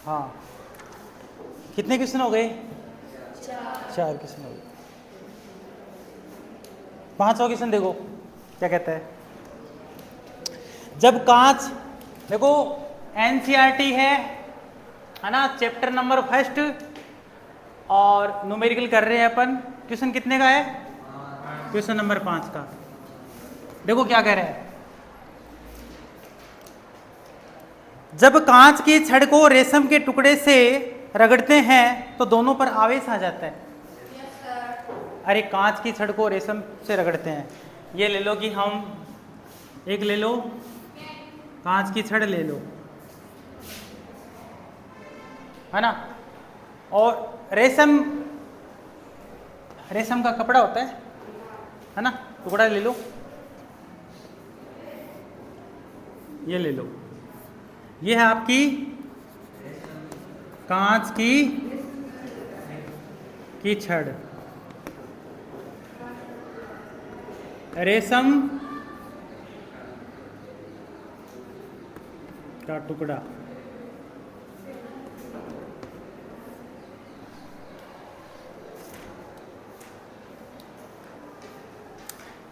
हाँ, कितने क्वेश्चन हो गए? 4 क्वेश्चन हो गए। 5वां क्वेश्चन देखो क्या कहता है। जब कांच, देखो एनसीईआरटी है ना, चैप्टर नंबर 1 और न्यूमेरिकल कर रहे हैं अपन। क्वेश्चन कितने का है? क्वेश्चन नंबर 5 का। देखो क्या कह रहे हैं। जब कांच की छड़ को रेशम के टुकड़े से रगड़ते हैं तो दोनों पर आवेश आ जाता है। अरे कांच की छड़ को रेशम से रगड़ते हैं, ये ले लो कि हम एक ले लो, कांच की छड़ ले लो, है ना, और रेशम, रेशम का कपड़ा होता है ना, टुकड़ा ले लो, ये ले लो, ये है आपकी कांच की छड़, रेशम का टुकड़ा।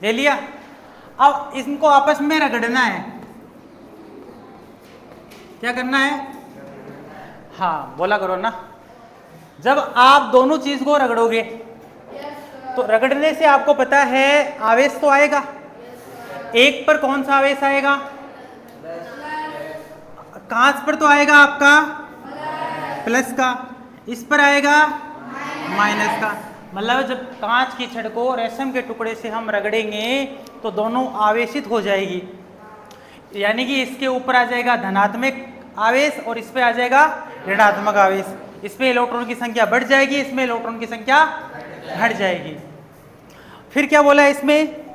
ले लिया। अब इनको आपस में रगड़ना है। क्या करना है? हाँ बोला करो ना। जब आप दोनों चीज को रगड़ोगे तो रगड़ने से आपको पता है आवेश तो आएगा। एक पर कौन सा आवेश आएगा? कांच पर तो आएगा आपका प्लस का, इस पर आएगा माइनस का। मतलब जब कांच की छड़ को रेशम के टुकड़े से हम रगड़ेंगे तो दोनों आवेशित हो जाएगी, यानी कि इसके ऊपर आ जाएगा धनात्मक आवेश और इस पे आ जाएगा ऋणात्मक आवेश। इसमें इलेक्ट्रॉन की संख्या बढ़ जाएगी, इसमें इलेक्ट्रॉन की संख्या घट जाएगी। फिर क्या बोला है इसमें?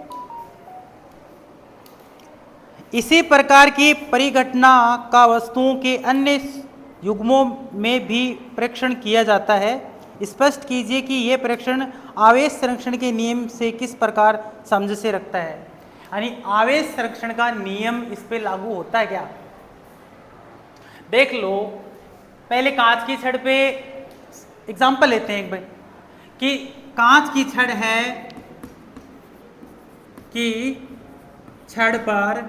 इसी प्रकार की परिघटना का वस्तुओं के अन्य युग्मों में भी परीक्षण किया जाता है। स्पष्ट कीजिए कि यह परीक्षण आवेश संरक्षण के नियम से किस प्रकार समझ से रखता है। यानी आवेश संरक्षण का नियम इस पे लागू होता है क्या? देख लो, पहले कांच की छड़ पे एग्जांपल लेते हैं एक बार कि कांच की छड़ है कि छड़ पर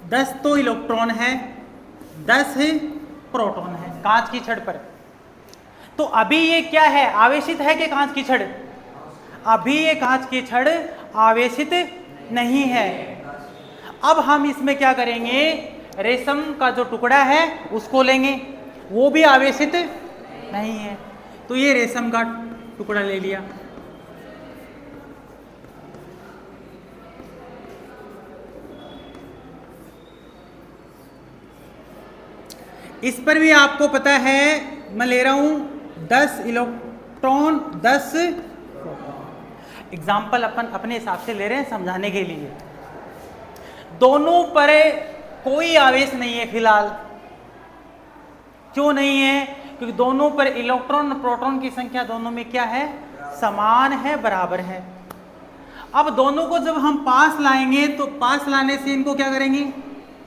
10 तो इलेक्ट्रॉन है, 10 प्रोटॉन है कांच की छड़ पर। तो अभी ये क्या है? आवेशित है कि कांच की छड़? अभी ये कांच की छड़ आवेशित नहीं है। अब हम इसमें क्या करेंगे? रेशम का जो टुकड़ा है उसको लेंगे, वो भी आवेशित नहीं है, तो ये रेशम का टुकड़ा ले लिया। इस पर भी आपको पता है, मैं ले रहा हूं 10 इलेक्ट्रॉन 10 प्रोटॉन। एग्जाम्पल अपन अपने हिसाब से ले रहे हैं समझाने के लिए। दोनों पर कोई आवेश नहीं है फिलहाल। क्यों नहीं है? क्योंकि दोनों पर इलेक्ट्रॉन और प्रोटॉन की संख्या दोनों में क्या है? समान है, बराबर है। अब दोनों को जब हम पास लाएंगे तो पास लाने से इनको क्या करेंगे?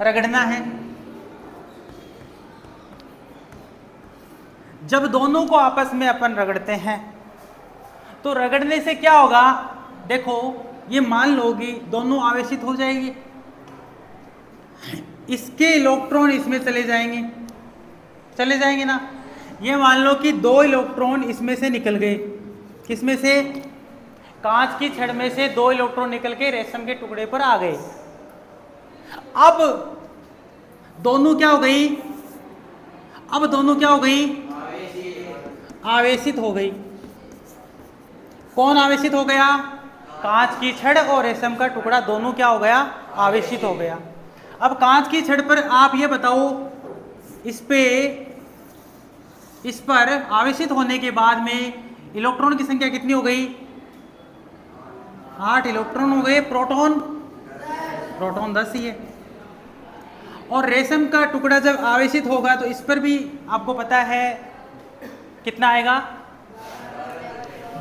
रगड़ना है। जब दोनों को आपस में अपन रगड़ते हैं तो रगड़ने से क्या होगा? देखो ये मान लो कि दोनों आवेशित हो जाएंगे, इसके इलेक्ट्रॉन इसमें चले जाएंगे ना। ये मान लो कि 2 इलेक्ट्रॉन इसमें से निकल गए। किसमें से? कांच की छड़ में से 2 इलेक्ट्रॉन निकल के रेशम के टुकड़े पर आ गए। अब दोनों क्या हो गई? आवेशित हो गई। कौन आवेशित हो गया? कांच की छड़ और रेशम का टुकड़ा दोनों क्या हो गया? आवेशित हो गया। अब कांच की छड़ पर आप ये बताओ, इस पर आवेशित होने के बाद में इलेक्ट्रॉन की संख्या कितनी हो गई? 8 इलेक्ट्रॉन हो गए। प्रोटॉन 10 ही है। और रेशम का टुकड़ा जब आवेशित होगा तो इस पर भी आपको पता है कितना आएगा?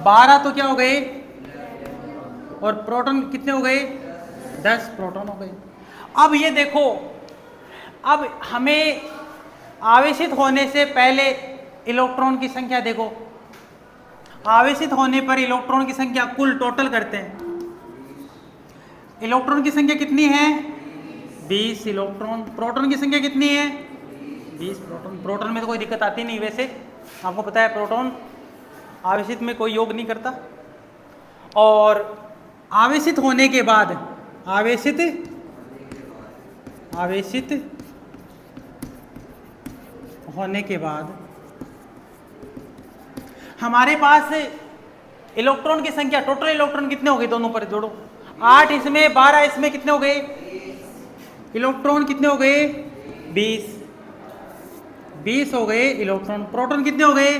12 तो क्या हो गए? और प्रोटॉन कितने हो गए? 10 प्रोटॉन हो गए। अब ये देखो, अब हमें आवेशित होने से पहले इलेक्ट्रॉन की संख्या देखो, आवेशित होने पर इलेक्ट्रॉन की संख्या कुल टोटल करते हैं, इलेक्ट्रॉन की संख्या कितनी है 20 इलेक्ट्रॉन, प्रोटॉन की संख्या कितनी है 20 प्रोटॉन। प्रोटॉन में तो कोई दिक्कत आती नहीं, वैसे आपको पता है प्रोटॉन आवेशित में कोई योग नहीं करता। और आवेशित होने के बाद आवेशित होने के बाद हमारे पास इलेक्ट्रॉन की संख्या, टोटल इलेक्ट्रॉन कितने हो गए दोनों पर जोड़ो, 8 इसमें 12 इसमें, कितने हो गए इलेक्ट्रॉन, कितने हो गए 20 हो गए इलेक्ट्रॉन। प्रोटॉन कितने हो गए।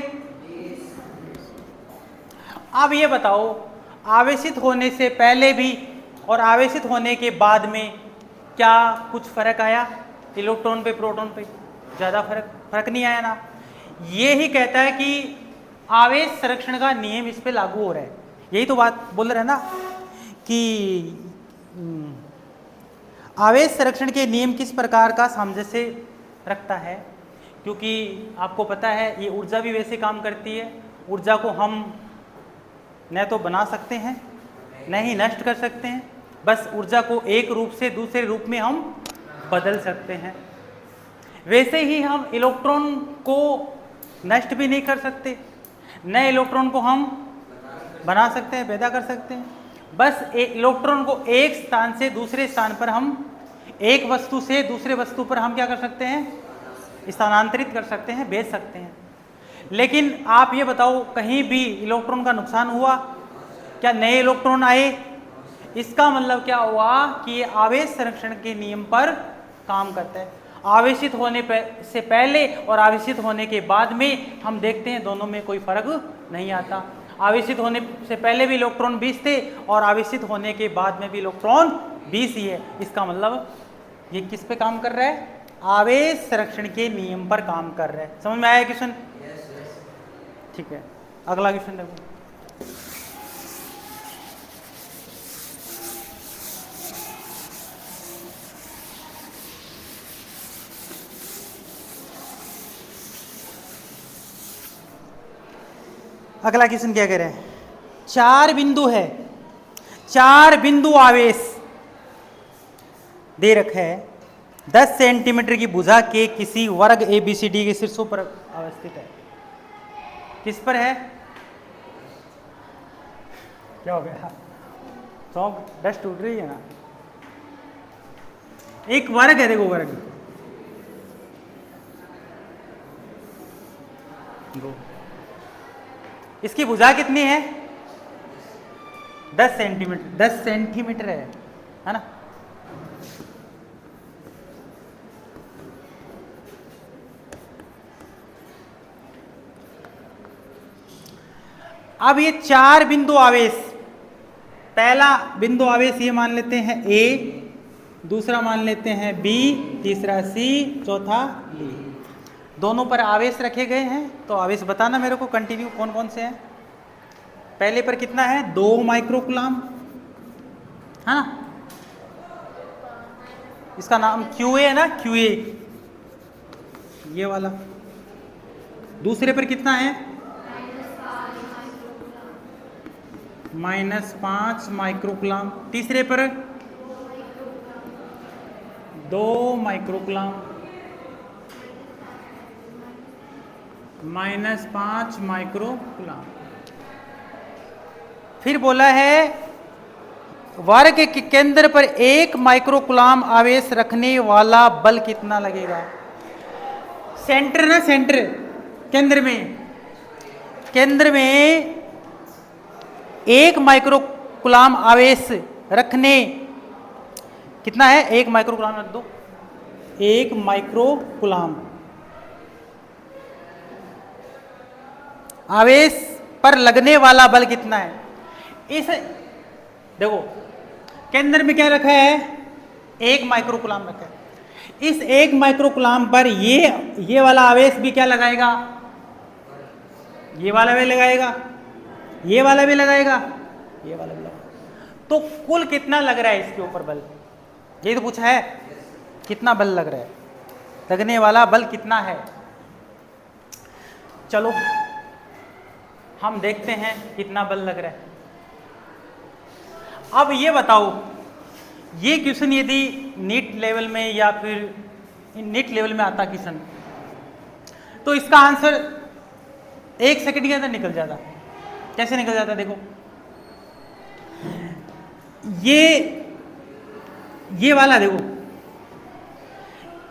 अब ये बताओ आवेशित होने से पहले भी और आवेशित होने के बाद में क्या कुछ फर्क आया इलेक्ट्रॉन पे प्रोटॉन पे, ज्यादा फर्क नहीं आया ना। ये ही कहता है कि आवेश संरक्षण का नियम इस पे लागू हो रहा है। यही तो बात बोल रहे हैं ना कि आवेश संरक्षण के नियम किस प्रकार का सामंजस्य रखता है, क्योंकि आपको पता है ये ऊर्जा भी वैसे काम करती है। ऊर्जा को हम न तो बना सकते हैं न ही नष्ट कर सकते हैं, बस ऊर्जा को एक रूप से दूसरे रूप में हम बदल सकते हैं। वैसे ही हम इलेक्ट्रॉन को नष्ट भी नहीं कर सकते, नए इलेक्ट्रॉन को हम बना सकते हैं, पैदा कर सकते हैं। बस इलेक्ट्रॉन को एक स्थान से दूसरे स्थान पर हम, एक वस्तु से दूसरे वस्तु पर हम क्या कर सकते हैं, स्थानांतरित कर सकते हैं, भेज सकते हैं। लेकिन आप ये बताओ कहीं भी इलेक्ट्रॉन का नुकसान हुआ क्या, नए इलेक्ट्रॉन आए, इसका मतलब क्या हुआ कि ये आवेश संरक्षण के नियम पर काम करता है। आवेशित होने से पहले और आवेशित होने के बाद में हम देखते हैं दोनों में कोई फर्क नहीं आता। आवेशित होने से पहले भी इलेक्ट्रॉन 20 थे और आवेशित होने के बाद में भी इलेक्ट्रॉन 20 ही है। इसका मतलब ये किस पे काम कर रहा है, आवेश संरक्षण के नियम पर काम कर रहा है। समझ में आया क्वेश्चन? ठीक है, अगला क्वेश्चन देखो। अगला क्वेश्चन क्या कह रहे हैं, 4 बिंदु है, 4 बिंदु आवेश दे रखा है, 10 सेंटीमीटर की भुजा के किसी वर्ग ABCD के शीर्षों पर अवस्थित है। किस पर है, क्या हो गया, चौक डस्ट उठ रही है ना। एक वर्ग है, देखो वर्ग दो, इसकी भुजा कितनी है 10 सेंटीमीटर, 10 सेंटीमीटर है ना। अब ये 4 बिंदु आवेश, पहला बिंदु आवेश ये मान लेते हैं A, दूसरा मान लेते हैं B, तीसरा C, चौथा D। दोनों पर आवेश रखे गए हैं, तो आवेश बताना मेरे को कंटिन्यू कौन कौन से हैं। पहले पर कितना है 2 माइक्रोकूलम है ना, इसका नाम QA है ना, QA ये वाला। दूसरे पर कितना है -5 माइक्रोकूलम। तीसरे पर 2 माइक्रोकूलम, -5 माइक्रोकूलम। फिर बोला है वर्ग के केंद्र पर 1 माइक्रोकूलम आवेश रखने वाला बल कितना लगेगा। सेंटर ना, सेंटर केंद्र में 1 माइक्रोकूलम आवेश रखने, कितना है 1 माइक्रोकूलम रख दो, 1 माइक्रोकूलम आवेश पर लगने वाला बल कितना है। इस देखो केंद्र में क्या रखा है 1 माइक्रोकूलम रखा है, इस 1 माइक्रोकूलम पर ये वाला आवेश भी क्या लगाएगा, ये वाला भी लगाएगा, ये वाला भी लगाएगा, ये वाला भी लगाएगा। तो कुल कितना लग रहा है इसके ऊपर बल, यही तो पूछा है, कितना बल लग रहा है लगने वाला बल कितना है। चलो हम देखते हैं कितना बल लग रहा है। अब ये बताओ, ये क्वेश्चन यदि नीट लेवल में या फिर नीट लेवल में आता क्वेश्चन, तो इसका आंसर 1 सेकंड के अंदर निकल जाता। कैसे निकल जाता देखो, ये वाला देखो,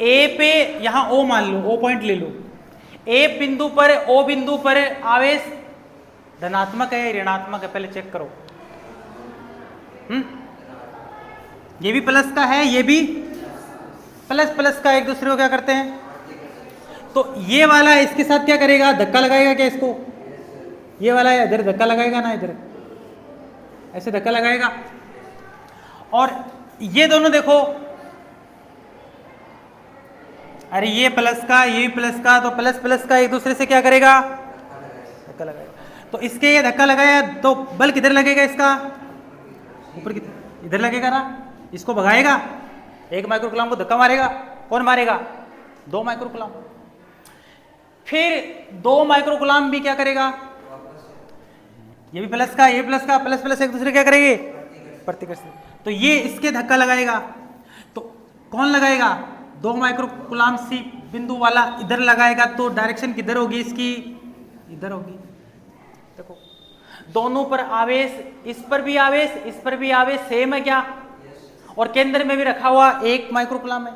ए पे यहां ओ मान लो, ओ पॉइंट ले लो, ए बिंदु पर ओ बिंदु पर आवेश धनात्मक है या ऋणात्मक है, पहले चेक करो। ये भी प्लस का है, ये भी प्लस प्लस का, एक दूसरे को क्या करते हैं, तो ये वाला इसके साथ क्या करेगा, धक्का लगाएगा क्या इसको, ये वाला इधर धक्का लगाएगा ना, इधर ऐसे धक्का लगाएगा। और ये दोनों देखो, अरे ये प्लस का, ये भी प्लस का, तो प्लस प्लस का एक दूसरे से क्या करेगा, धक्का लगाएगा। तो इसके ये धक्का लगाया तो बल किधर लगेगा, इसका ऊपर की इधर लगेगा ना, इसको भगाएगा, 1 माइक्रोकूलम को धक्का मारेगा, कौन मारेगा, 2 माइक्रोकूलम। फिर 2 माइक्रोकूलम भी क्या करेगा, ये भी प्लस का, ये प्लस का, प्लस प्लस एक दूसरे क्या करेंगे, प्रतिकर्षण। तो ये इसके धक्का लगाएगा, तो कौन लगाएगा, 2 माइक्रोकूलम सी बिंदु वाला इधर लगाएगा, तो डायरेक्शन किधर होगी इसकी, इधर होगी। देखो दोनों पर आवेश, इस पर भी आवेश, इस पर भी आवेश सेम है क्या, और केंद्र में भी रखा हुआ 1 माइक्रोकूलम है,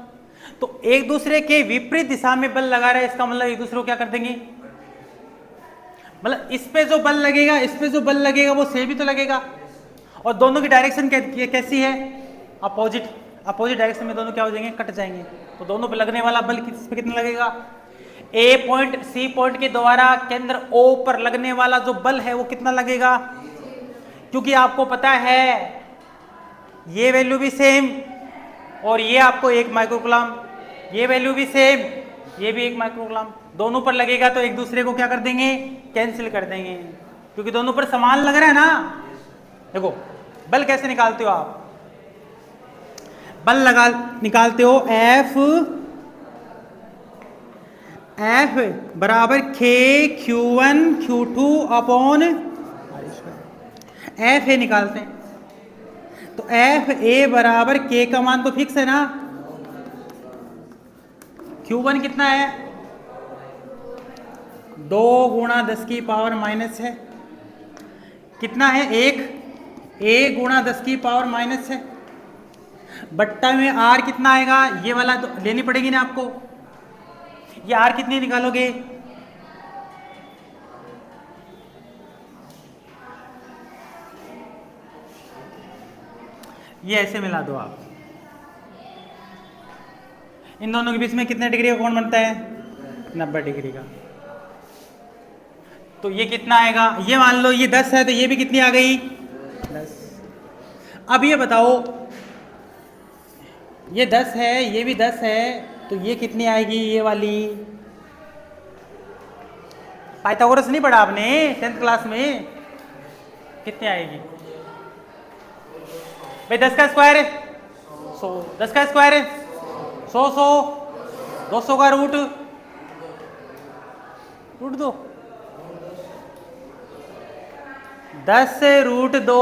तो एक दूसरे के विपरीत दिशा में बल लगा रहा है, इसका मतलब एक दूसरे को क्या कर देंगे, मतलब इस पे जो बल लगेगा, इस पे जो बल लगेगा वो सेम ही तो लगेगा, और दोनों की डायरेक्शन कैसी है, अपोजिट, अपोजिट डायरेक्शन में दोनों क्या हो जाएंगे, कट जाएंगे। तो दोनों पे लगने वाला बल किस पे कितना लगेगा, ए पॉइंट सी पॉइंट के द्वारा केंद्र ओ पर लगने वाला जो बल है वो कितना लगेगा, क्योंकि आपको पता है ये वैल्यू भी सेम, और ये आपको 1 माइक्रोकूलम, ये वैल्यू भी सेम, ये भी 1 माइक्रोकूलम, दोनों पर लगेगा तो एक दूसरे को क्या कर देंगे, कैंसिल कर देंगे, क्योंकि दोनों पर समान लग रहा है ना। देखो बल कैसे निकालते हो आप, बल लगा निकालते हो F बराबर K Q1 Q2 upon F ए निकालते हैं, तो F A बराबर K का मान तो फिक्स है ना, Q1 कितना है, 2 गुणा 10 की पावर माइनस है, कितना है 1, A गुणा 10 की पावर माइनस है, बट्टा में R कितना आएगा, ये वाला तो लेनी पड़ेगी ना आपको, ये R कितनी निकालोगे, ये ऐसे मिला दो आप, इन दोनों के बीच में कितने डिग्री का कोण बनता है, 90 डिग्री का। तो ये कितना आएगा, ये मान लो ये 10 है, तो ये भी कितनी आ गई, 10। अब ये बताओ, ये 10 है, ये भी 10 है, तो ये कितनी आएगी, ये वाली, पाइथागोरस नहीं पढ़ा आपने 10th क्लास में, कितनी आएगी भाई, 10 का स्क्वायर है 100, 10 का स्क्वायर है 100, 100, 200 का रूट दो, 10 से रूट 2,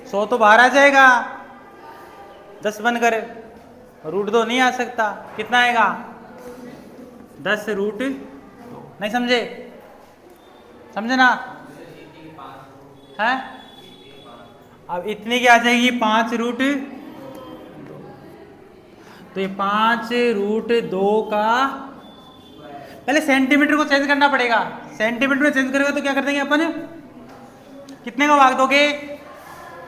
100 तो बाहर आ जाएगा, 10 बनकर रूट 2 नहीं आ सकता, कितना आएगा, 10 से रूट, नहीं समझे, समझे ना, है अब इतनी की आ जाएगी 5 रूट, तो ये 5 रूट 2 का, पहले सेंटीमीटर को चेंज करना पड़ेगा, सेंटीमीटर में चेंज करेगा तो क्या कर देंगे अपन, कितने का भाग दोगे,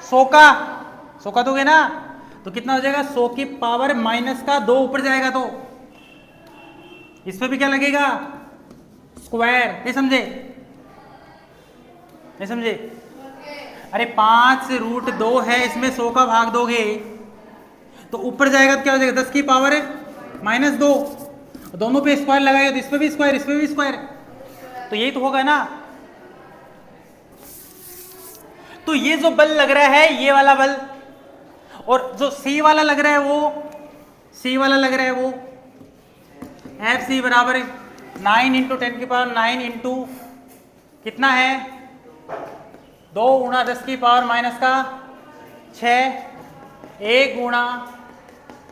100 का दोगे ना, तो कितना हो जाएगा, 100 की पावर माइनस का 2 ऊपर जाएगा, तो इसमें भी क्या लगेगा, स्क्वायर, नहीं समझे, नहीं समझे, अरे 5 रूट 2 है, इसमें 100 का भाग दोगे तो ऊपर जाएगा तो क्या हो जाएगा, 10 की पावर माइनस 2, दोनों पे स्क्वायर लगाएगा तो इसमें भी स्क्वायर, इसमें भी स्क्वायर, तो यही तो होगा ना। तो ये जो बल लग रहा है, ये वाला बल, और जो सी वाला लग रहा है वो सी वाला लग रहा है वो एफ सी बराबर 9 इंटू 10 की पावर 9 इंटू कितना है 2 गुणा 10 की पावर माइनस का 6 1 गुणा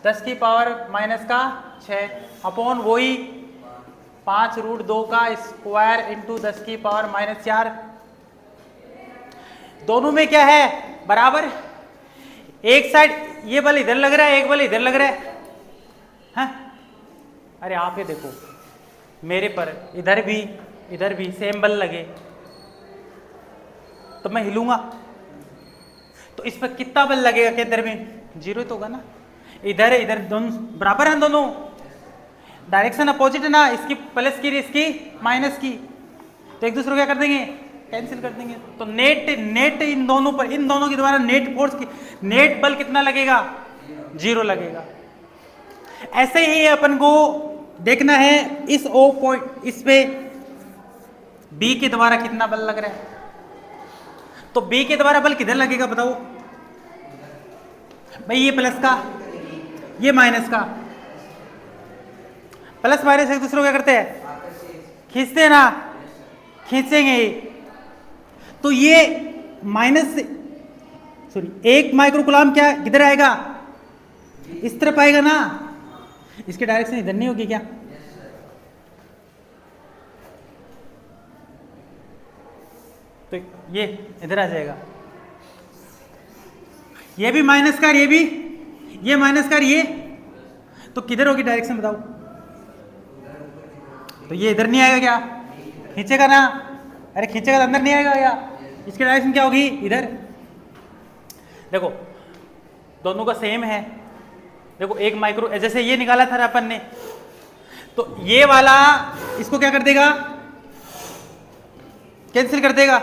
10 की पावर माइनस का 6 अपॉन वही 5√2 का स्क्वायर इंटू 10 की पावर माइनस 4। दोनों में क्या है बराबर, एक साइड ये बल इधर लग रहा है, एक बल इधर लग रहा है, हाँ? अरे आप ये देखो मेरे पर इधर भी सेम बल लगे तो मैं हिलूंगा तो इस पर कितना बल लगेगा केंद्र में, 0 तो होगा ना। इधर दोनों बराबर हैं, दोनों डायरेक्शन अपोजिट है ना, इसकी प्लस की इसकी माइनस की, तो एक दूसरे को क्या कर देंगे कैंसिल कर देंगे। तो नेट इन दोनों पर, इन दोनों के द्वारा नेट फोर्स की नेट बल कितना लगेगा 0 लगेगा। ऐसे ही अपन को देखना है इस O पॉइंट, इस पे B के द्वारा कितना बल लग रहा है, तो B के द्वारा बल किधर लगेगा बताओ भाई, ये प्लस का ये माइनस का, प्लस माइनस एक दूसरे को क्या करते हैं खींचते हैं ना, खींचेंगे तो ये माइनस सॉरी 1 माइक्रोकुलाम क्या किधर आएगा इस तरफ आएगा ना, इसकी डायरेक्शन इधर नहीं होगी क्या, तो ये इधर आ जाएगा, ये भी माइनस का, ये माइनस का, ये तो किधर होगी डायरेक्शन बताओ, तो ये इधर नहीं आएगा क्या, खींचेगा ना, अरे खींचेगा तो अंदर नहीं आएगा क्या, इसकी डायरेक्शन क्या होगी इधर। देखो दोनों का सेम है, देखो 1 माइक्रो जैसे ये निकाला था अपन ने, तो ये वाला इसको क्या कर देगा कैंसिल कर देगा,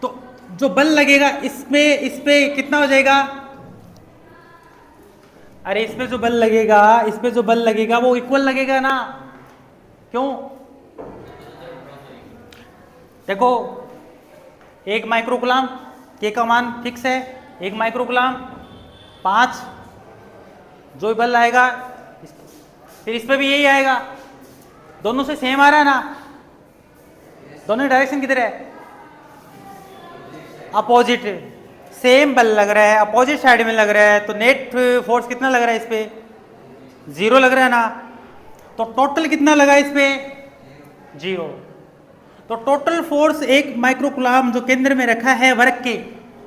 तो जो बल लगेगा इस पे कितना हो जाएगा, अरे इस पे जो बल लगेगा वो इक्वल लगेगा ना, क्यों देखो 1 माइक्रोकुलाम के का मान फिक्स है, 1 माइक्रोकुलाम 5 जो बल आएगा, फिर इस पे भी यही आएगा, दोनों से सेम आ रहा है ना, दोनों डायरेक्शन किधर है अपोजिट, सेम बल लग रहा है अपोजिट साइड में लग रहा है, तो नेट फोर्स कितना लग रहा है इस पे 0 लग रहा है ना, तो टोटल कितना लगा इस पे 0, तो टोटल फोर्स 1 माइक्रोकुलाम जो केंद्र में रखा है वर्ग के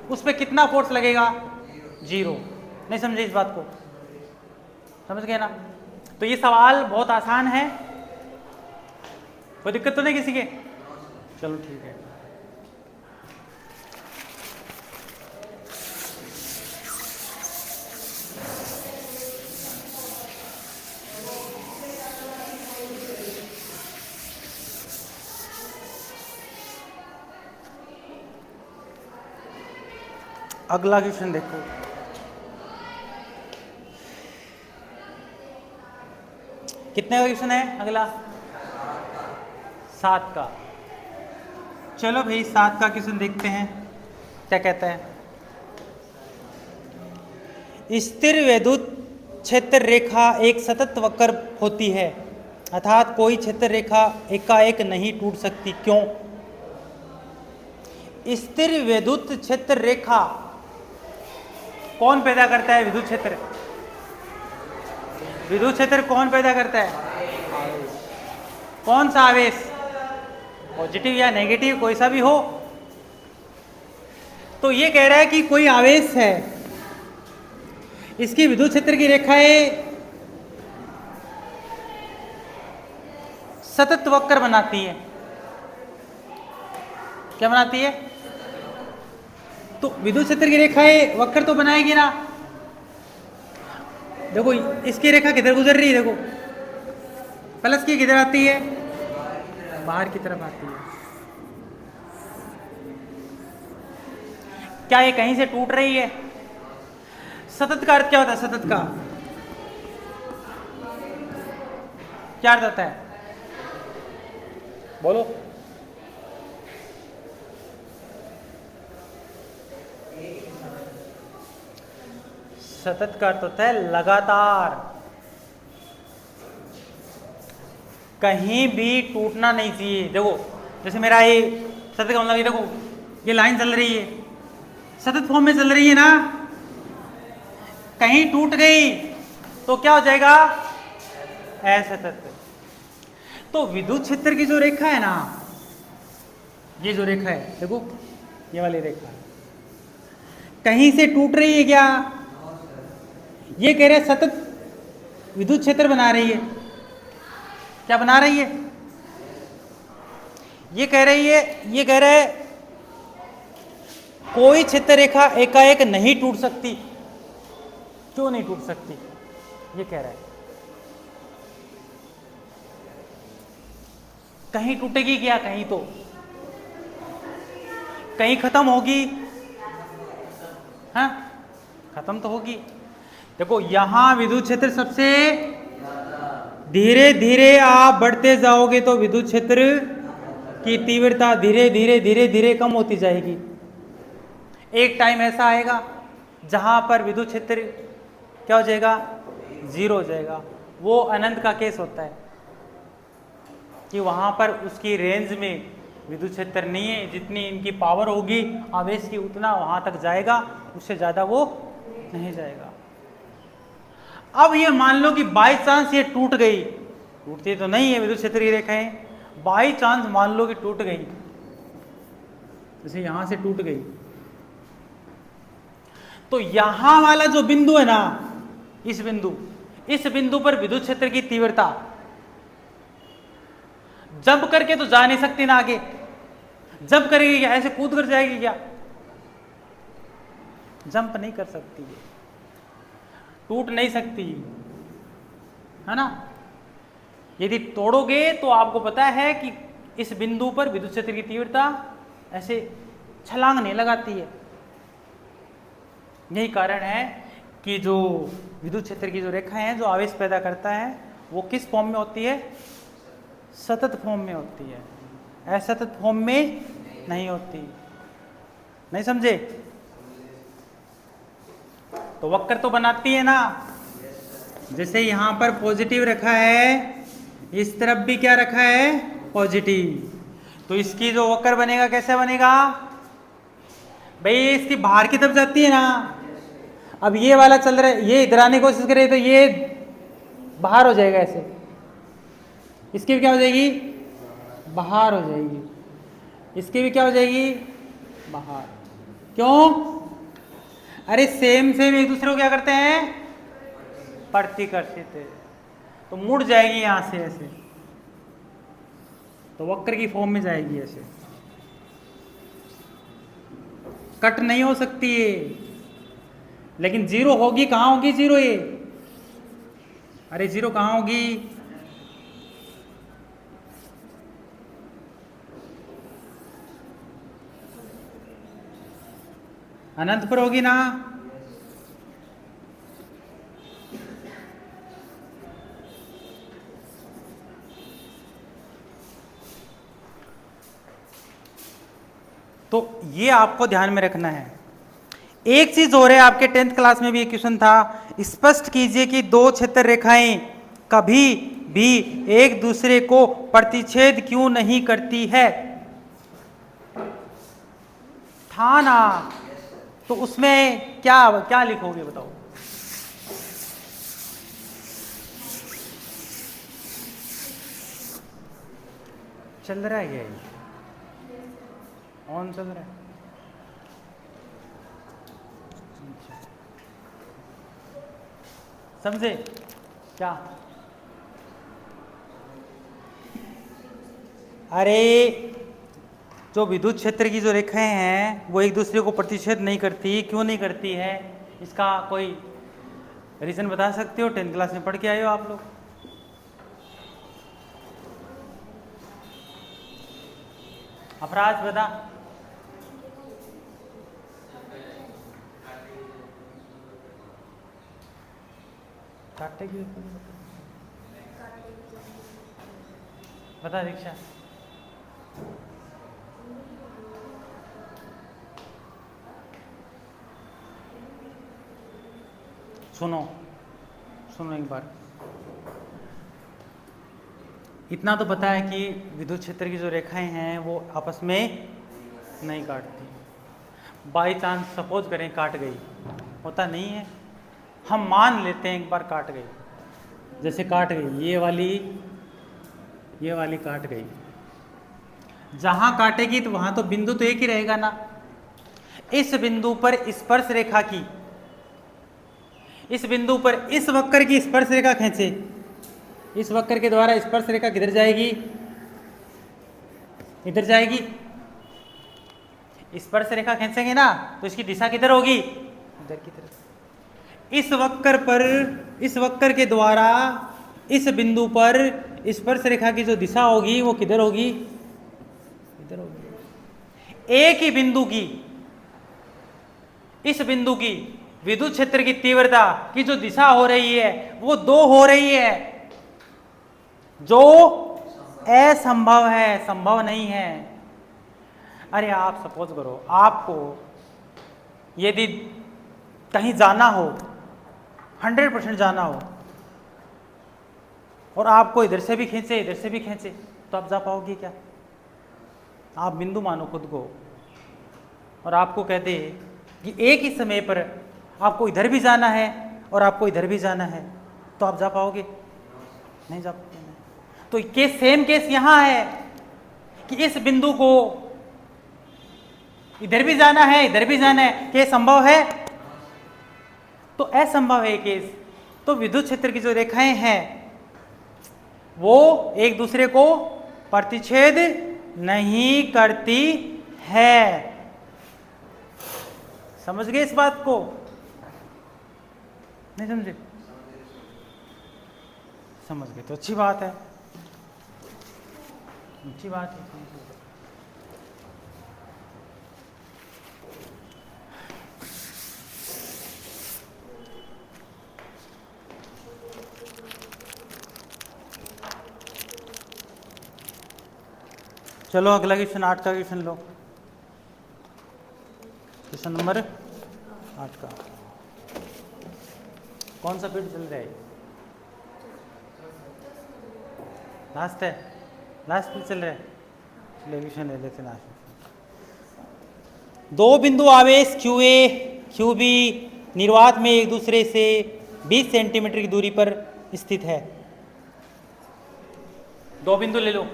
उस पे कितना फोर्स लगेगा 0। नहीं समझे इस बात को, समझ गए ना। तो ये सवाल बहुत आसान है, कोई दिक्कत तो नहीं किसी के, चलो ठीक है। अगला क्वेश्चन देखो, कितने का क्वेश्चन है अगला 7 का। चलो भाई 7 का क्वेश्चन देखते हैं क्या कहता है। स्थिर विद्युत क्षेत्र रेखा एक सतत वक्र होती है, अर्थात कोई क्षेत्र रेखा एकाएक नहीं टूट सकती, क्यों। स्थिर विद्युत क्षेत्र रेखा कौन पैदा करता है, विद्युत क्षेत्र, विद्युत क्षेत्र कौन पैदा करता है, कौन सा आवेश, पॉजिटिव या नेगेटिव कोई सा भी हो। तो ये कह रहा है कि कोई आवेश है, इसकी विद्युत क्षेत्र की रेखाएं सतत वक्र बनाती है, क्या बनाती है, तो विद्युत क्षेत्र की रेखाएं वक्र तो बनाएगी ना। देखो इसकी रेखा किधर गुजर रही है, देखो प्लस की किधर आती है, बाहर की तरफ आती है, क्या ये कहीं से टूट रही है। सतत का अर्थ क्या होता है, सतत का क्या अर्थ होता है, बोलो। सतत का अर्थ होता है लगातार, कहीं भी टूटना नहीं चाहिए। देखो जैसे मेरा ये सतत का मतलब, ये देखो ये लाइन चल रही है, सतत फॉर्म में चल रही है ना, कहीं टूट गई तो क्या हो जाएगा, असतत। तो विद्युत क्षेत्र की जो रेखा है ना, ये जो रेखा है देखो, ये वाली रेखा कहीं से टूट रही है क्या, ये कह रहे हैं सतत विद्युत क्षेत्र बना रही है। क्या बना रही है, ये कह रही है, ये कह रहे कोई क्षेत्र रेखा एकाएक नहीं टूट सकती। क्यों नहीं टूट सकती, ये कह रहा है। कहीं टूटेगी क्या, कहीं तो कहीं खत्म होगी, हाँ खत्म तो होगी। देखो यहां विद्युत क्षेत्र सबसे, धीरे धीरे आप बढ़ते जाओगे तो विद्युत क्षेत्र की तीव्रता धीरे धीरे धीरे धीरे कम होती जाएगी। एक टाइम ऐसा आएगा जहां पर विद्युत क्षेत्र क्या हो जाएगा, जीरो हो जाएगा। वो अनंत का केस होता है कि वहां पर उसकी रेंज में विद्युत क्षेत्र नहीं है, जितनी इनकी पावर होगी आवेश की उतना वहां तक जाएगा, उससे ज्यादा वो नहीं जाएगा। अब ये मान लो कि बाई चांस ये टूट गई, टूटती तो नहीं है विद्युत क्षेत्र की रेखाएं, बाई चांस मान लो कि टूट गई, जैसे यहां से टूट गई, तो यहां वाला जो बिंदु है ना, इस बिंदु पर विद्युत क्षेत्र की तीव्रता जंप करके तो जा नहीं सकती ना आगे, जंप करेगी क्या, ऐसे कूद कर जाएगी क्या, जंप नहीं कर सकती है, टूट नहीं सकती है ना। यदि तोड़ोगे तो आपको पता है कि इस बिंदु पर विद्युत क्षेत्र की तीव्रता ऐसे छलांग नहीं लगाती है। यही कारण है कि जो विद्युत क्षेत्र की जो रेखाएं हैं, जो आवेश पैदा करता है, वो किस फॉर्म में होती है, सतत फॉर्म में होती है, असतत फॉर्म में नहीं होती। नहीं समझे, तो वक्र तो बनाती है ना, जैसे यहां पर पॉजिटिव रखा है, इस तरफ भी क्या रखा है, पॉजिटिव, तो इसकी जो वक्र बनेगा कैसे बनेगा भाई, इसकी बाहर की तरफ जाती है ना। अब ये वाला चल रहा है, ये इधर आने की कोशिश करे तो ये बाहर हो जाएगा ऐसे, इसकी भी क्या हो जाएगी, बाहर हो जाएगी, इसकी भी क्या हो जाएगी, बाहर। क्यों, अरे सेम एक दूसरे को क्या करते हैं, प्रतिकर्षित है, तो मुड़ जाएगी यहां से ऐसे, तो वक्र की फॉर्म में जाएगी ऐसे, कट नहीं हो सकती है। लेकिन जीरो होगी, कहां होगी जीरो, ये अरे जीरो कहां होगी, अनंत पर होगी ना। तो ये आपको ध्यान में रखना है। एक चीज और है, आपके 10th क्लास में भी एक क्वेश्चन था, स्पष्ट कीजिए कि दो क्षेत्र रेखाएं कभी भी एक दूसरे को प्रतिच्छेद क्यों नहीं करती है, था ना। तो उसमें क्या क्या लिखोगे बताओ, चल रहा है क्या, ऑन चल रहा है, समझे क्या, अरे जो विद्युत क्षेत्र की जो रेखाएं हैं वो एक दूसरे को प्रतिच्छेद नहीं करती, क्यों नहीं करती है, इसका कोई रीजन बता सकते हो, 10th क्लास में पढ़ के आए हो आप लोग। अफराज बता, काटे की बता दीक्षा, सुनो सुनो एक बार, इतना तो पता है कि विद्युत क्षेत्र की जो रेखाएं हैं वो आपस में नहीं काटती। बाई चांस सपोज करें काट गई, होता नहीं है, हम मान लेते हैं एक बार काट गई, जैसे काट गई ये वाली काट गई, जहां काटेगी तो वहां तो बिंदु तो एक ही रहेगा ना। इस बिंदु पर स्पर्श रेखा की, इस बिंदु पर इस वक्र की स्पर्श रेखा खींचे, इस वक्र के द्वारा स्पर्श रेखा किधर जाएगी, इधर जाएगी। स्पर्श रेखा खींचेंगे ना तो इसकी दिशा किधर होगी, इधर की तरफ। इस वक्र पर, इस वक्र के द्वारा इस बिंदु पर स्पर्श रेखा की जो दिशा होगी वो किधर होगी, इधर होगी। एक ही बिंदु की, इस बिंदु की विद्युत क्षेत्र की तीव्रता की जो दिशा हो रही है वो दो हो रही है, जो असंभव है, संभव नहीं है। अरे आप सपोज करो, आपको यदि कहीं जाना हो, 100% जाना हो, और आपको इधर से भी खींचे इधर से भी खींचे, तो आप जा पाओगे क्या? आप बिंदु मानो खुद को, और आपको कह दे कि एक ही समय पर आपको इधर भी जाना है और आपको इधर भी जाना है, तो आप जा पाओगे? नहीं जा पाओगे। तो केस सेम केस यहां है कि इस बिंदु को इधर भी जाना है इधर भी जाना है, क्या संभव है? तो असंभव है केस। तो विद्युत क्षेत्र की जो रेखाएं हैं वो एक दूसरे को प्रतिच्छेद नहीं करती है। समझ गए इस बात को? नहीं समझे? समझ गए तो अच्छी बात है, अच्छी बात है। चलो अगला क्वेश्चन 8 का क्वेश्चन लो, क्वेश्चन नंबर 8 का। कौन सा पीरियड चल रहा है? लास्ट है, लास्ट पीरियड चल रहा है। क्वेश्चन ले लेते हैं। दो बिंदु आवेश QA QB निर्वात में एक दूसरे से 20 सेंटीमीटर की दूरी पर स्थित है। दो बिंदु ले लो,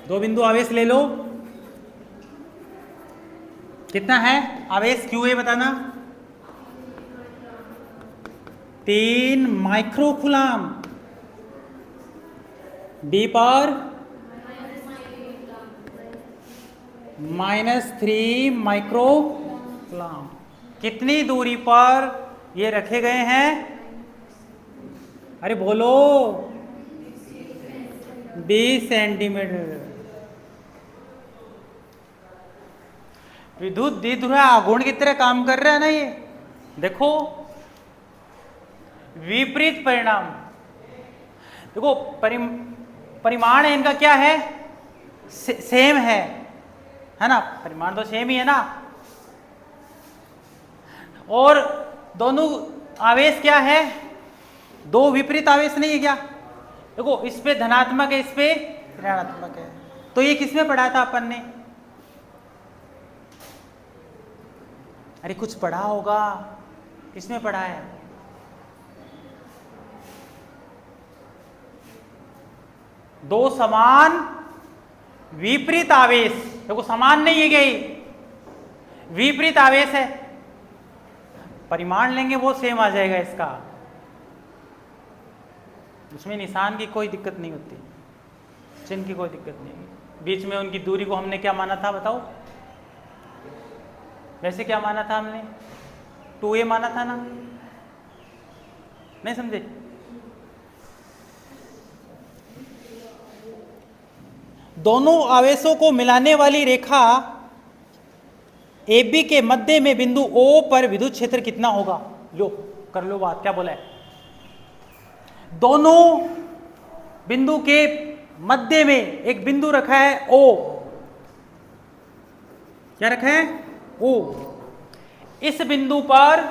दो बिंदु आवेश ले लो। कितना है आवेश QA बताना? 3 माइक्रोकूलम, B पर -3 माइक्रोकूलम। कितनी दूरी पर ये रखे गए हैं? अरे बोलो, 20 सेंटीमीटर। विद्युत द्विध्रुव आघूर्ण की तरह काम कर रहा है ना ये। देखो विपरीत परिणाम, देखो परिमाण इनका क्या है? सेम है ना? परिमाण तो सेम ही है ना। और दोनों आवेश क्या है? दो विपरीत आवेश नहीं है क्या? देखो इस पे धनात्मक है, इस पे ऋणात्मक है। तो ये किसमें पढ़ा था अपन ने? अरे कुछ पढ़ा होगा, किसमें पढ़ा है? दो समान विपरीत आवेश, देखो समान नहीं है क्या? विपरीत आवेश है, परिमाण लेंगे वो सेम आ जाएगा इसका, उसमें निशान की कोई दिक्कत नहीं होती, चिन्ह की कोई दिक्कत नहीं। बीच में उनकी दूरी को हमने क्या माना था बताओ? वैसे क्या माना था हमने? 2a माना था ना? नहीं समझे? दोनों आवेशों को मिलाने वाली रेखा AB के मध्य में बिंदु O पर विद्युत क्षेत्र कितना होगा? लो कर लो बात, क्या बोला है? दोनों बिंदु के मध्य में एक बिंदु रखा है O। क्या रखा है? O। इस बिंदु पर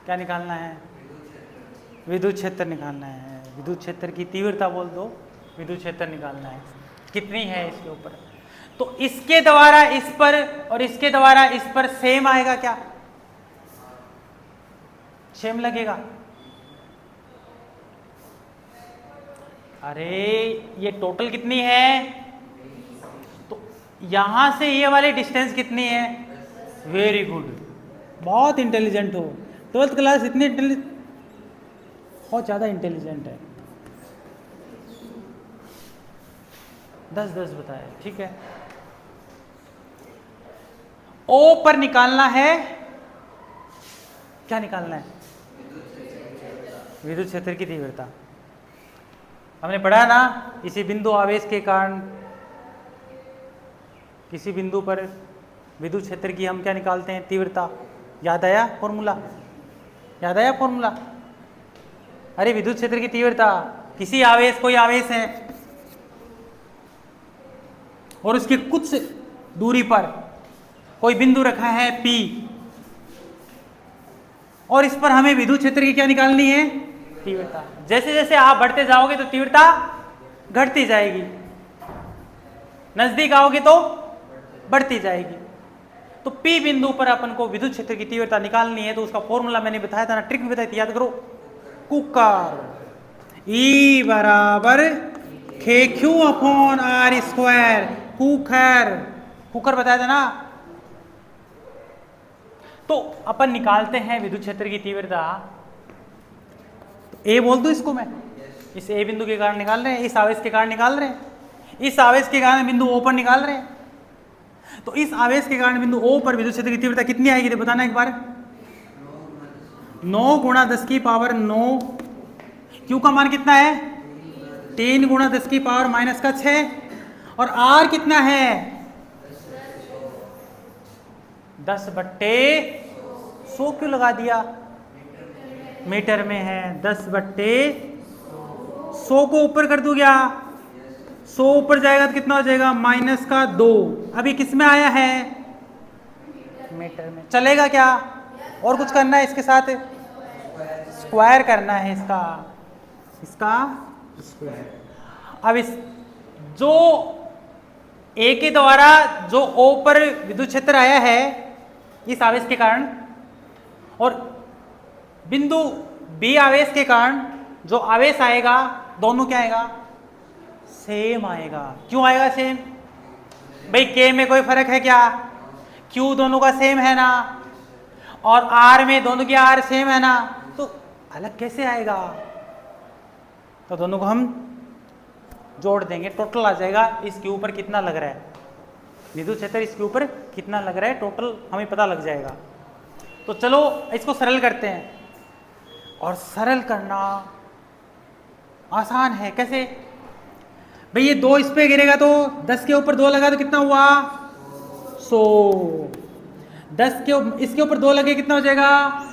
क्या निकालना है? विद्युत क्षेत्र निकालना है। विद्युत क्षेत्र की तीव्रता बोल दो, विद्युत क्षेत्र निकालना है कितनी है इसके ऊपर। तो इसके द्वारा इस पर और इसके द्वारा इस पर सेम आएगा क्या? सेम लगेगा। अरे ये टोटल कितनी है? तो यहां से ये वाली डिस्टेंस कितनी है? वेरी गुड, बहुत इंटेलिजेंट हो। 12th क्लास इतनी बहुत ज़्यादा इंटेलिजेंट है। 10-10 बताए, ठीक है। ओ पर निकालना है, क्या निकालना है? विद्युत क्षेत्र की तीव्रता। हमने पढ़ा ना, इसी बिंदु आवेश के कारण किसी बिंदु पर विद्युत क्षेत्र की हम क्या निकालते हैं? तीव्रता। याद आया फॉर्मूला? याद आया फॉर्मूला? अरे विद्युत क्षेत्र की तीव्रता, किसी आवेश, कोई आवेश है और उसके कुछ दूरी पर कोई बिंदु रखा है P, और इस पर हमें विद्युत क्षेत्र की क्या निकालनी है? तीव्रता। जैसे जैसे आप बढ़ते जाओगे तो तीव्रता घटती जाएगी, नजदीक आओगे तो बढ़ती जाएगी। तो P बिंदु पर अपन को विद्युत क्षेत्र की तीव्रता निकालनी है, तो उसका फॉर्मूला मैंने बताया था ना, ट्रिक भी बताई थी, याद करो। कुकर E बराबर KQ/R²। कुकर बताया था ना। तो अपन निकालते हैं विद्युत क्षेत्र की तीव्रता। तो ए बोल दो इसको मैं, इस ए बिंदु के कारण निकाल रहे हैं, इस आवेश के कारण निकाल रहे हैं, इस आवेश के कारण बिंदु ओ पर निकाल रहे हैं। तो इस आवेश के कारण बिंदु ओ पर विद्युत क्षेत्र की तीव्रता कितनी आएगी? तो बताना एक बार। 9 × 10⁻9। क्यू का मान कितना है? 3 × 10⁻⁻6। और आर कितना है? 10/100। क्यों लगा दिया? मीटर में है। 10/100 को ऊपर कर दूं क्या? 100 ऊपर जाएगा तो कितना हो जाएगा? -2। अभी किस में आया है? मीटर में। चलेगा क्या? और कुछ करना है इसके साथ? स्क्वायर करना है इसका स्क्वायर। अब इस जो ए के द्वारा जो ओ पर विद्युत क्षेत्र आया है इस आवेश के कारण, और बिंदु बी आवेश के कारण जो आवेश आएगा, दोनों क्या आएगा? सेम आएगा। क्यों आएगा सेम? भाई के में कोई फर्क है क्या? क्यू दोनों का सेम है ना, और आर में दोनों की आर सेम है ना, तो अलग कैसे आएगा? तो दोनों को हम जोड़ देंगे, टोटल आ जाएगा इसके ऊपर कितना लग रहा है विद्युत क्षेत्र, इसके ऊपर कितना लग रहा है टोटल हमें पता लग जाएगा। तो चलो इसको सरल करते हैं, और सरल करना आसान है। कैसे? भाई ये 2 इस पे गिरेगा तो 10 के ऊपर 2 लगा तो कितना हुआ? 100। 10 के इसके ऊपर 2 लगे कितना हो जाएगा?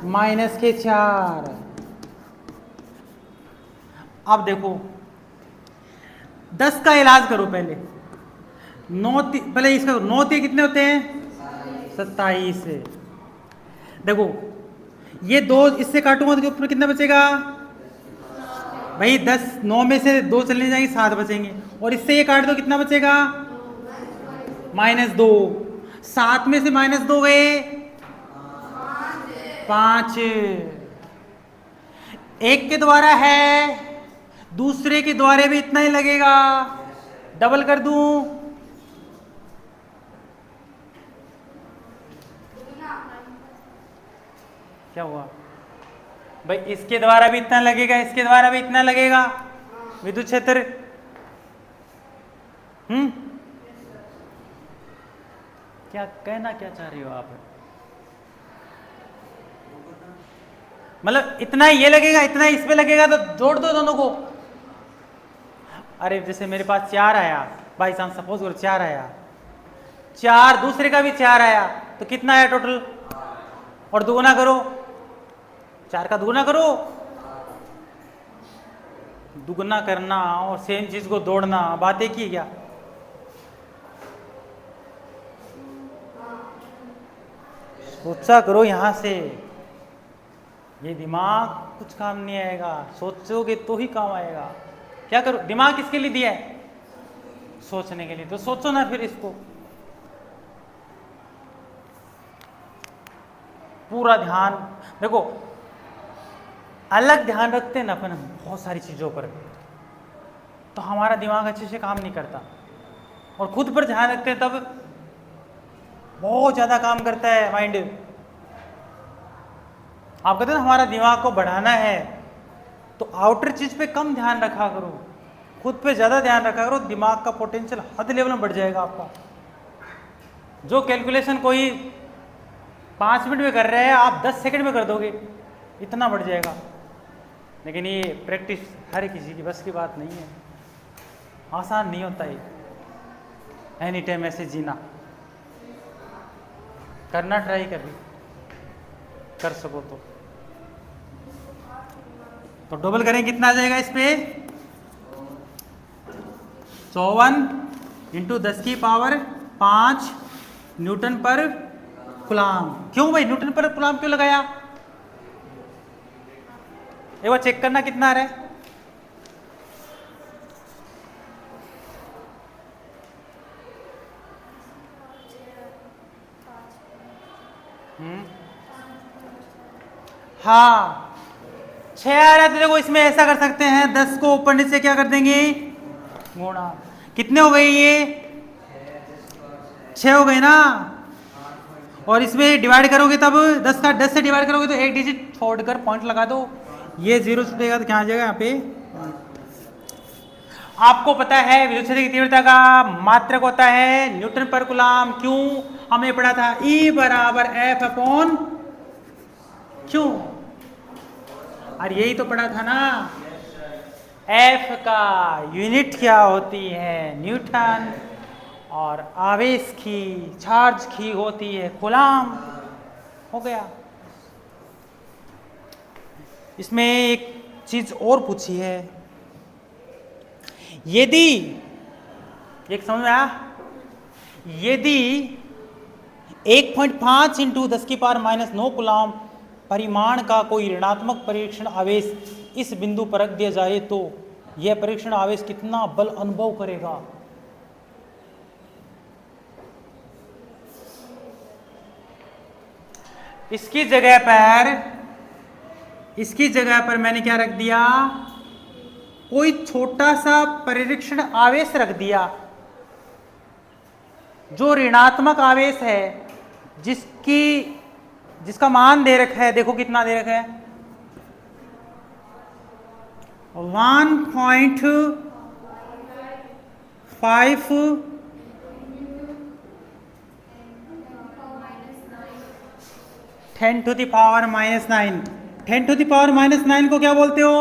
-4। अब देखो 10 का इलाज करो पहले। 9 पहले इसका 9 3 कितने होते हैं? 27। देखो ये 2 इससे काटूंगा तो ऊपर कितना बचेगा? भाई 10, 9 में से 2 चलने जाएंगे 7 बचेंगे, और इससे ये काट दो कितना बचेगा? -2। 7 में से -2 गए 5। एक के द्वारा है, दूसरे के द्वारे भी इतना ही लगेगा। डबल कर दूं? क्या हुआ? भाई इसके द्वारा भी इतना लगेगा, इसके द्वारा भी इतना लगेगा विद्युत क्षेत्र। क्या कहना क्या चाह रही हो आप? मतलब इतना ये लगेगा, इतना इस पे लगेगा, तो जोड़ दो दोनों को। अरे जैसे मेरे पास 4 आया, बाई चांस सपोज करो 4 आया, 4 दूसरे का भी 4 आया, तो कितना आया टोटल? और दुगुना करो, 4 का दुगुना करो। दुगुना करना और सेम चीज को दौड़ना बात एक ही क्या? सोचा करो यहां से। ये दिमाग कुछ काम नहीं आएगा, सोचोगे तो ही काम आएगा। क्या करो, दिमाग किसके लिए दिया है? सोचने के लिए। तो सोचो ना फिर इसको, पूरा ध्यान देखो। अलग ध्यान रखते हैं ना अपन बहुत सारी चीज़ों पर, तो हमारा दिमाग अच्छे से काम नहीं करता, और खुद पर ध्यान रखते हैं तब बहुत ज़्यादा काम करता है माइंड। आप कहते हैं ना हमारा दिमाग को बढ़ाना है, तो आउटर चीज़ पे कम ध्यान रखा करो, खुद पे ज़्यादा ध्यान रखा करो, दिमाग का पोटेंशियल हद लेवल में बढ़ जाएगा आपका। जो कैलकुलेशन कोई 5 मिनट में कर रहे हैं, आप 10 सेकंड में कर दोगे, इतना बढ़ जाएगा। लेकिन ये प्रैक्टिस हर किसी की बस की बात नहीं है, आसान नहीं होता ये एनी टाइम ऐसे जीना। करना ट्राई कर सको तो डबल करें, कितना आ जाएगा इस पे? 54 इंटू 10 की पावर 5 न्यूटन पर कूलाम। क्यों भाई न्यूटन पर कूलाम क्यों लगाया? एक बार चेक करना कितना आ रहा है। हाँ 6 आ रहा है, तो देखो इसमें ऐसा कर सकते हैं, 10 को ऊपर नीचे क्या कर देंगे, गुणा। कितने हो गए ये? 6 हो गए ना, और इसमें डिवाइड करोगे तब 10 से डिवाइड करोगे तो एक डिजिट छोड़कर पॉइंट लगा दो, ये 0 छूटेगा तो क्या आ जाएगा यहाँ पे। आपको पता है विद्युत क्षेत्र की तीव्रता का मात्रक होता है न्यूटन पर कूलाम। क्यों? हमने पढ़ा था E बराबर F अपॉन क्यों, और यही तो पढ़ा था ना, F का यूनिट क्या होती है, न्यूटन, और आवेश की, चार्ज की होती है कूलाम। हो गया। इसमें एक चीज और पूछी है, यदि, एक समझ में आया, यदि 1.5 इंटू 10 की पावर -9 कूलाम परिमाण का कोई ऋणात्मक परीक्षण आवेश इस बिंदु पर रख दिया जाए तो यह परीक्षण आवेश कितना बल अनुभव करेगा? इसकी जगह पर मैंने क्या रख दिया, कोई छोटा सा परीक्षण आवेश रख दिया जो ऋणात्मक आवेश है, जिसका मान दे रखा है, देखो कितना दे रखा है, 1.5 10 to the power -9। 10 to the power -9 को क्या बोलते हो?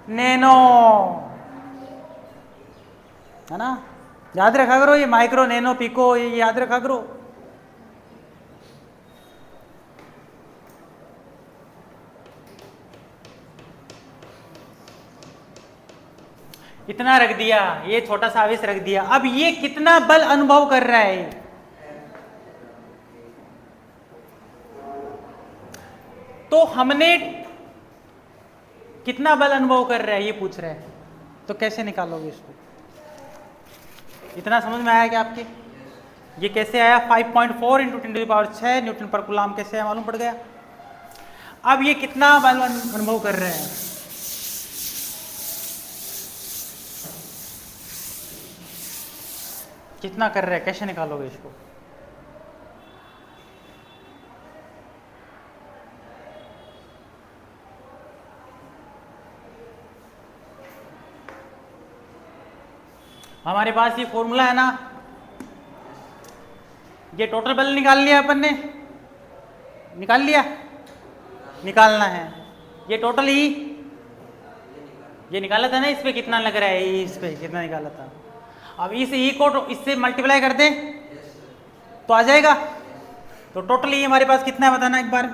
नैनो, है ना? याद रखा करो, ये माइक्रो, नैनो, पिको, ये याद रखा करो। इतना रख दिया, ये छोटा सा आवेश रख दिया। अब ये कितना बल अनुभव कर रहा है? तो हमने कितना बल अनुभव कर रहा है ये पूछ रहे हैं, तो कैसे निकालोगे इसको? इतना समझ में आया क्या आपके? ये कैसे आया? 5.4 इंटू 10⁶ न्यूटन पर कूलाम कैसे आया मालूम पड़ गया। अब ये कितना बल अनुभव कर रहे हैं? कितना कर रहे हैं, कैसे निकालोगे इसको? हमारे पास ये फॉर्मूला है ना, ये टोटल बल निकाल लिया अपन ने, निकाल लिया, निकालना है ये टोटल ही, ये निकाला था ना, इस पे कितना लग रहा है, इस पे कितना निकाला था। अब इस ई को इससे मल्टीप्लाई कर दे तो आ जाएगा। तो टोटल ई हमारे पास कितना है बताना एक बार।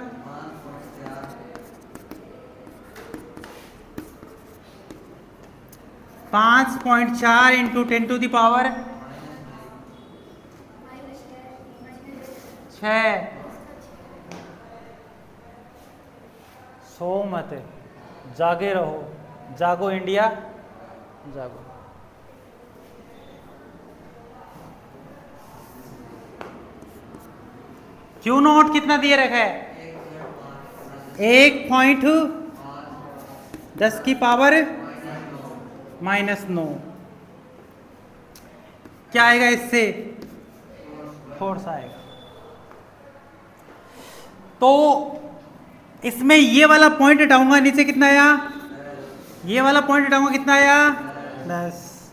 5.4 इंटू 10 टू द पावर 6 सो मत, जागे रहो, जागो इंडिया, जागो। क्यू नॉट कितना दिए रखा है? 1.10 की पावर -9। क्या आएगा इससे? फोर्स आएगा। तो इसमें ये वाला पॉइंट हटाऊंगा, नीचे कितना आया? ये वाला पॉइंट हटाऊंगा, कितना आया? 10।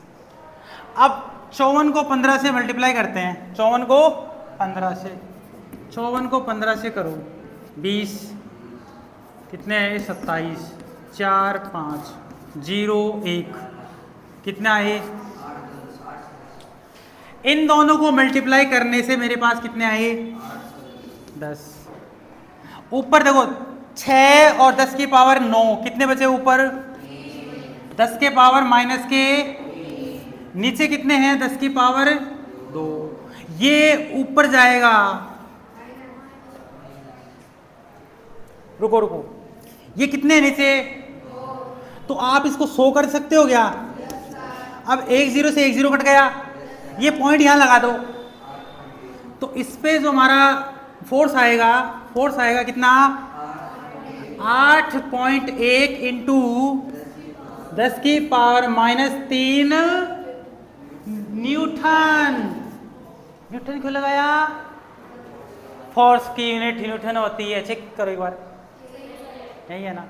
अब 54 को 15 से मल्टीप्लाई करते हैं। 54 को 15 से, 54 को 15 से करो, 20 कितने आए? 27, 4 5 0 1 कितना आए? इन दोनों को मल्टीप्लाई करने से मेरे पास कितने आए? 10। ऊपर देखो 6 और 10 की पावर 9, कितने बचे ऊपर? 10 के पावर माइनस के, नीचे कितने हैं? 10 की पावर 2। ये ऊपर जाएगा, रुको रुको, ये कितने हैं नीचे? तो आप इसको 100 कर सकते हो क्या? अब 1 0 से 1 0 कट गया, ये पॉइंट यहां लगा दो। तो इस पे जो हमारा फोर्स आएगा, फोर्स आएगा कितना? 8.1 इंटू 10 की पावर -3 न्यूटन। न्यूटन क्यों लगाया? फोर्स की यूनिट न्यूटन होती है, चेक करो एक बार, नहीं है ना?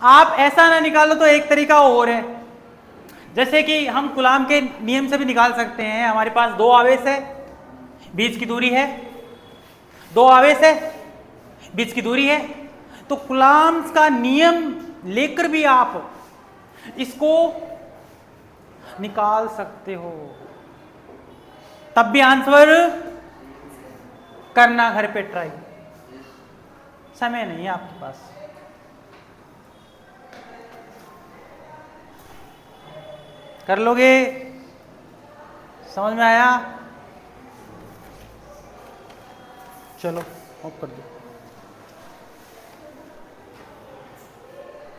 आप ऐसा ना निकालो तो एक तरीका और है, जैसे कि हम कूलाम के नियम से भी निकाल सकते हैं। हमारे पास दो आवेश है, बीच की दूरी है, दो आवेश है, बीच की दूरी है, तो कूलाम का नियम लेकर भी आप इसको निकाल सकते हो। तब भी आंसर करना घर पे ट्राई, समय नहीं है आपके पास। कर लोगे? समझ में आया? चलो ऑफ कर दो।